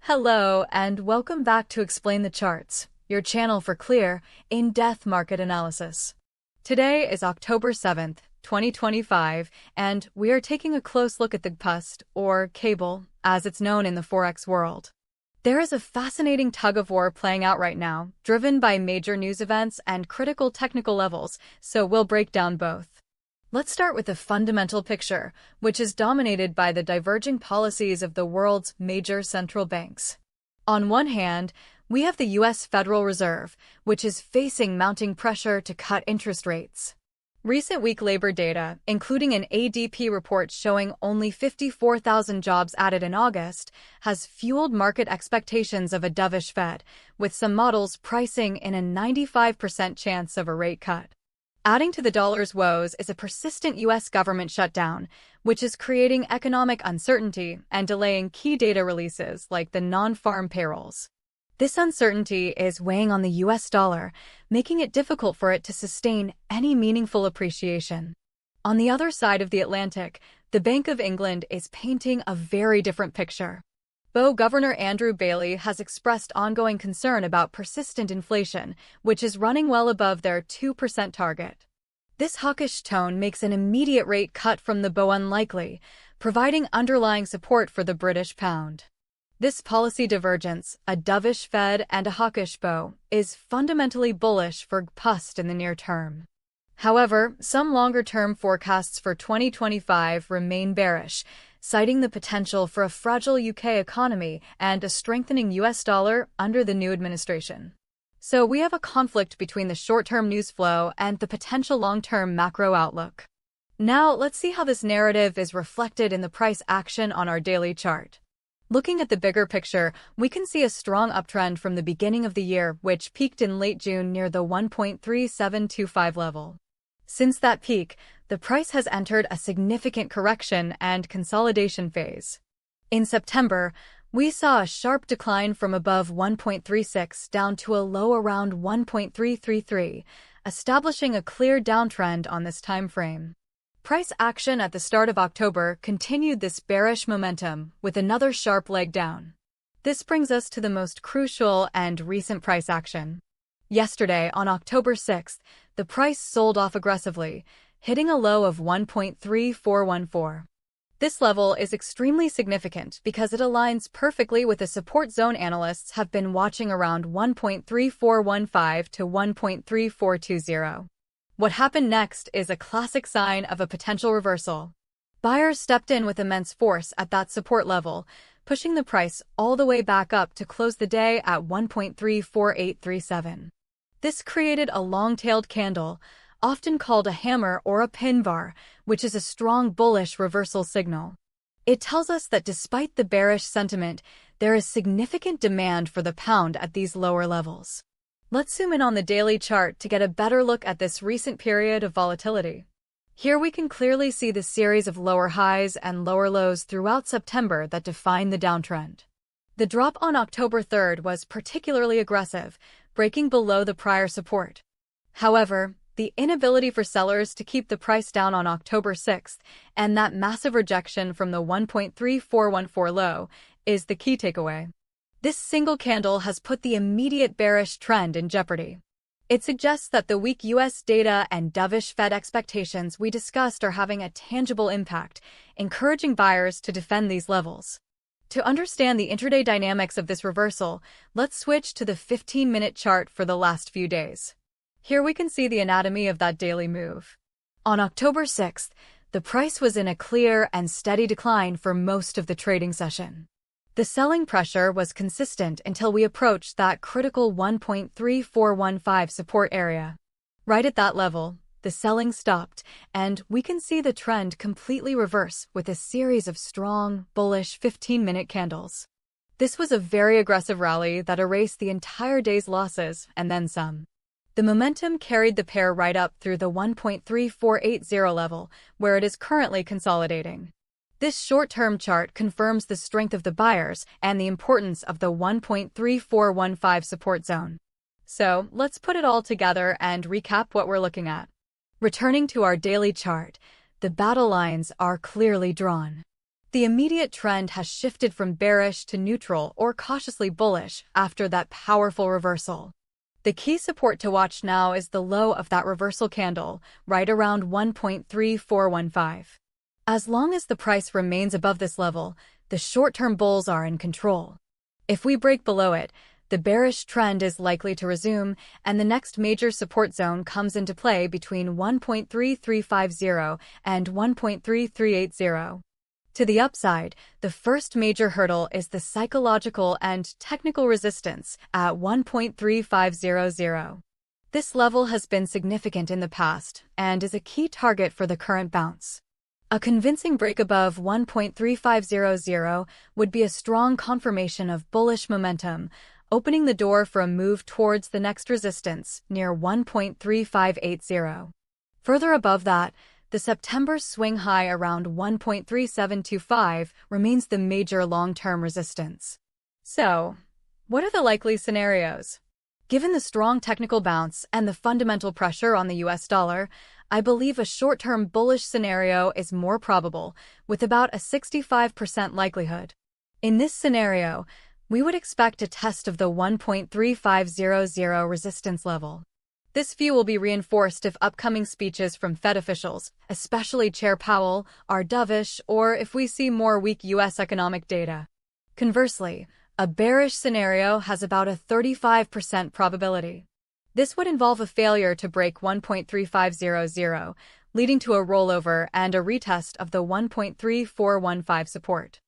Hello, and welcome back to Explain the Charts, your channel for clear, in-depth market analysis. Today is October 7th, 2025, and we are taking a close look at the GBPUSD, or cable, as it's known in the Forex world. There is a fascinating tug-of-war playing out right now, driven by major news events and critical technical levels, so we'll break down both. Let's start with the fundamental picture, which is dominated by the diverging policies of the world's major central banks. On one hand, we have the U.S. Federal Reserve, which is facing mounting pressure to cut interest rates. Recent week labor data, including an ADP report showing only 54,000 jobs added in August, has fueled market expectations of a dovish Fed, with some models pricing in a 95% chance of a rate cut. Adding to the dollar's woes is a persistent U.S. government shutdown, which is creating economic uncertainty and delaying key data releases like the non-farm payrolls. This uncertainty is weighing on the U.S. dollar, making it difficult for it to sustain any meaningful appreciation. On the other side of the Atlantic, the Bank of England is painting a very different picture. Governor Andrew Bailey has expressed ongoing concern about persistent inflation, which is running well above their 2% target. This hawkish tone makes an immediate rate cut from the BO unlikely, providing underlying support for the British pound. This policy divergence, a dovish Fed and a hawkish BO, is fundamentally bullish for GBPUSD in the near term. However, some longer-term forecasts for 2025 remain bearish, citing the potential for a fragile UK economy and a strengthening US dollar under the new administration. So we have a conflict between the short-term news flow and the potential long-term macro outlook. Now, let's see how this narrative is reflected in the price action on our daily chart. Looking at the bigger picture, we can see a strong uptrend from the beginning of the year, which peaked in late June near the 1.3725 level. Since that peak, the price has entered a significant correction and consolidation phase. In September, we saw a sharp decline from above 1.36 down to a low around 1.333, establishing a clear downtrend on this time frame. Price action at the start of October continued this bearish momentum with another sharp leg down. This brings us to the most crucial and recent price action. Yesterday, on October 6th, the price sold off aggressively, hitting a low of 1.3414. This level is extremely significant because it aligns perfectly with the support zone analysts have been watching around 1.3415 to 1.3420. What happened next is a classic sign of a potential reversal. Buyers stepped in with immense force at that support level, pushing the price all the way back up to close the day at 1.34837. This created a long-tailed candle, often called a hammer or a pin bar, which is a strong bullish reversal signal. It tells us that despite the bearish sentiment, there is significant demand for the pound at these lower levels. Let's zoom in on the daily chart to get a better look at this recent period of volatility. Here we can clearly see the series of lower highs and lower lows throughout September that define the downtrend. The drop on October 3rd was particularly aggressive, breaking below the prior support. However, the inability for sellers to keep the price down on October 6th and that massive rejection from the 1.3414 low is the key takeaway. This single candle has put the immediate bearish trend in jeopardy. It suggests that the weak U.S. data and dovish Fed expectations we discussed are having a tangible impact, encouraging buyers to defend these levels. To understand the intraday dynamics of this reversal, let's switch to the 15-minute chart for the last few days. Here we can see the anatomy of that daily move. On October 6th, the price was in a clear and steady decline for most of the trading session. The selling pressure was consistent until we approached that critical 1.3415 support area. Right at that level, the selling stopped, and we can see the trend completely reverse with a series of strong, bullish 15-minute candles. This was a very aggressive rally that erased the entire day's losses and then some. The momentum carried the pair right up through the 1.3480 level, where it is currently consolidating. This short-term chart confirms the strength of the buyers and the importance of the 1.3415 support zone. So, let's put it all together and recap what we're looking at. Returning to our daily chart, the battle lines are clearly drawn. The immediate trend has shifted from bearish to neutral or cautiously bullish after that powerful reversal. The key support to watch now is the low of that reversal candle, right around 1.3415. As long as the price remains above this level, the short-term bulls are in control. If we break below it, the bearish trend is likely to resume, and the next major support zone comes into play between 1.3350 and 1.3380. To the upside, the first major hurdle is the psychological and technical resistance at 1.3500. This level has been significant in the past and is a key target for the current bounce. A convincing break above 1.3500 would be a strong confirmation of bullish momentum, opening the door for a move towards the next resistance near 1.3580. Further above that, the September swing high around 1.3725 remains the major long-term resistance. So, what are the likely scenarios? Given the strong technical bounce and the fundamental pressure on the US dollar, I believe a short-term bullish scenario is more probable, with about a 65% likelihood. In this scenario, we would expect a test of the 1.3500 resistance level. This view will be reinforced if upcoming speeches from Fed officials, especially Chair Powell, are dovish or if we see more weak U.S. economic data. Conversely, a bearish scenario has about a 35% probability. This would involve a failure to break 1.3500, leading to a rollover and a retest of the 1.3415 support.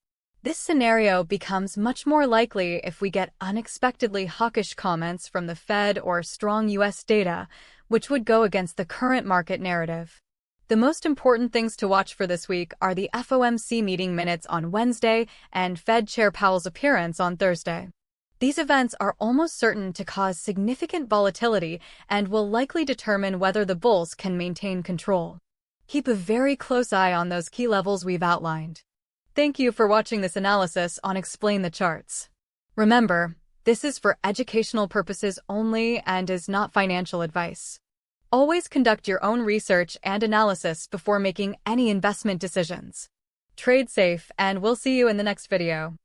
This scenario becomes much more likely if we get unexpectedly hawkish comments from the Fed or strong U.S. data, which would go against the current market narrative. The most important things to watch for this week are the FOMC meeting minutes on Wednesday and Fed Chair Powell's appearance on Thursday. These events are almost certain to cause significant volatility and will likely determine whether the bulls can maintain control. Keep a very close eye on those key levels we've outlined. Thank you for watching this analysis on Explain the Charts. Remember, this is for educational purposes only and is not financial advice. Always conduct your own research and analysis before making any investment decisions. Trade safe, and we'll see you in the next video.